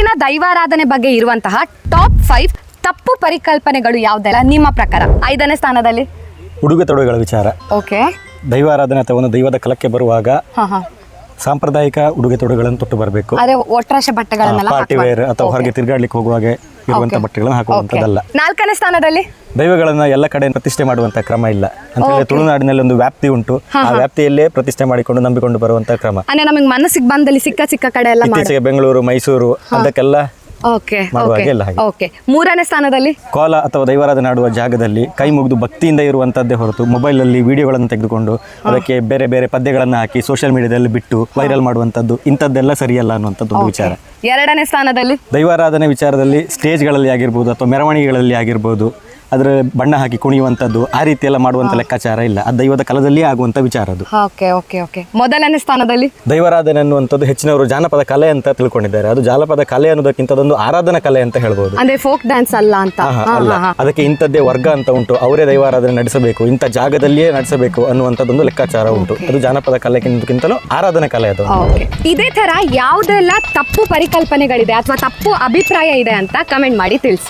ಇಂದಿನ ದೈವಾರಾಧನೆ ಬಗ್ಗೆ ಇರುವಂತಹ ಟಾಪ್ 5 ತಪ್ಪು ಪರಿಕಲ್ಪನೆಗಳು ಯಾವುದೆಲ್ಲ ನಿಮ್ಮ ಪ್ರಕಾರ? 5ನೇ ಸ್ಥಾನದಲ್ಲಿ ಉಡುಗೆ ತೊಡುಗೆಗಳ ವಿಚಾರ. ಓಕೆ. ದೈವಾರಾಧನೆ ಅಥವಾ ಒಂದು ದೈವದ ಕಲಕ್ಕೆ ಬರುವಾಗ ಹಾ ಹಾ ಸಾಂಪ್ರದಾಯಿಕ ಉಡುಗೆ ತೊಡುಗೆಗಳನ್ನು ತೊಟ್ಟು ಬರಬೇಕು. ಅದೇ ಒಟ್ರಾಶ ಬಟ್ಟೆಗಳನ್ನೆಲ್ಲ ಪಾರ್ಟಿ ವೇರ್ ಅಥವಾ ಹೊರಗೆ ತಿರುಗಾಡ್ಲಿಕ್ಕೆ ಹೋಗುವಾಗ ಇರುವಂತಹ ಬಟ್ಟೆಗಳನ್ನು ಹಾಕುವಂಥದ್ದಲ್ಲ. 4ನೇ ಸ್ಥಾನದಲ್ಲಿ ದೈವಗಳನ್ನ ಎಲ್ಲ ಕಡೆ ಪ್ರತಿಷ್ಠೆ ಮಾಡುವಂತ ಕ್ರಮ ಇಲ್ಲ ಅಂತ ಹೇಳಿ ತುಳುನಾಡಿನಲ್ಲಿ ಒಂದು ವ್ಯಾಪ್ತಿ ಉಂಟು. ಆ ವ್ಯಾಪ್ತಿಯಲ್ಲೇ ಪ್ರತಿಷ್ಠೆ ಮಾಡಿಕೊಂಡು ನಂಬಿಕೊಂಡು ಬರುವಂತಹ ಕ್ರಮ. ಅಂದ್ರೆ ನಮಗೆ ಮನಸ್ಸಿಗೆ ಬಂದಲ್ಲಿ ಸಿಕ್ಕ ಕಡೆ ಎಲ್ಲ ಇತ್ತೀಚೆಗೆ ಬೆಂಗಳೂರು, ಮೈಸೂರು ಅದಕ್ಕೆಲ್ಲ ಓಕೆ ಮಾಡುವಾಗ ಎಲ್ಲ ಹಾಗೆ. ಓಕೆ. 3ನೇ ಸ್ಥಾನದಲ್ಲಿ ಕೋಲ ಅಥವಾ ದೈವಾರಾಧನೆ ಆಡುವ ಜಾಗದಲ್ಲಿ ಕೈ ಮುಗಿದು ಭಕ್ತಿಯಿಂದ ಇರುವಂತದ್ದೇ ಹೊರತು ಮೊಬೈಲಲ್ಲಿ ವಿಡಿಯೋಗಳನ್ನು ತೆಗೆದುಕೊಂಡು ಅದಕ್ಕೆ ಬೇರೆ ಬೇರೆ ಪದ್ಯಗಳನ್ನು ಹಾಕಿ ಸೋಷಿಯಲ್ ಮೀಡಿಯಾದಲ್ಲಿ ಬಿಟ್ಟು ವೈರಲ್ ಮಾಡುವಂಥದ್ದು ಇಂಥದ್ದೆಲ್ಲ ಸರಿಯಲ್ಲ ಅನ್ನುವಂಥದ್ದು ಒಂದು ವಿಚಾರ. 2ನೇ ಸ್ಥಾನದಲ್ಲಿ ದೈವಾರಾಧನೆ ವಿಚಾರದಲ್ಲಿ ಸ್ಟೇಜ್ಗಳಲ್ಲಿ ಆಗಿರ್ಬೋದು ಅಥವಾ ಮೆರವಣಿಗೆಗಳಲ್ಲಿ ಆಗಿರ್ಬೋದು ಅದರ ಬಣ್ಣ ಹಾಕಿ ಕುಣಿಯುವಂಥದ್ದು ಆ ರೀತಿ ಎಲ್ಲ ಮಾಡುವಂಥ ಲೆಕ್ಕಾಚಾರ ಇಲ್ಲ. ಅದು ದೈವದ ಕಲದಲ್ಲಿಯೇ ಆಗುವಂಥ ವಿಚಾರ ಅದು. Okay okay okay. 1ನೇ ಸ್ಥಾನದಲ್ಲಿ ದೈವಾರಾಧನೆ ಅನ್ನುವಂಥದ್ದು ಹೆಚ್ಚಿನವರು ಜಾನಪದ ಕಲೆ ಅಂತ ತಿಳ್ಕೊಂಡಿದ್ದಾರೆ. ಅದು ಜಾನಪದ ಕಲೆ ಅನ್ನೋದಕ್ಕಿಂತ ಅದೊಂದು ಆರಾಧನಾ ಕಲೆ ಅಂತ ಹೇಳ್ಬೋದು. ಅಂದ್ರೆ ಫೋಕ್ ಡ್ಯಾನ್ಸ್ ಅಲ್ಲ ಅಂತ. ಅಲ್ಲ, ಅದಕ್ಕೆ ಇಂಥದ್ದೇ ವರ್ಗ ಅಂತ ಉಂಟು, ಅವರೇ ದೈವಾರಾಧನೆ ನಡೆಸಬೇಕು, ಇಂಥ ಜಾಗದಲ್ಲಿಯೇ ನಡೆಸಬೇಕು ಅನ್ನುವಂಥದ್ದೊಂದು ಲೆಕ್ಕಾಚಾರ ಉಂಟು. ಅದು ಜಾನಪದ ಕಲೆಗಿಂತಲೂ ಆರಾಧನಾ ಕಲೆ ಅದು. ಇದೇ ತರ ಯಾವುದೆಲ್ಲ ತಪ್ಪು ಪರಿಕಲ್ಪನೆಗಳಿದೆ ಅಥವಾ ತಪ್ಪು ಅಭಿಪ್ರಾಯ ಇದೆ ಅಂತ ಕಮೆಂಟ್ ಮಾಡಿ ತಿಳಿಸಿ.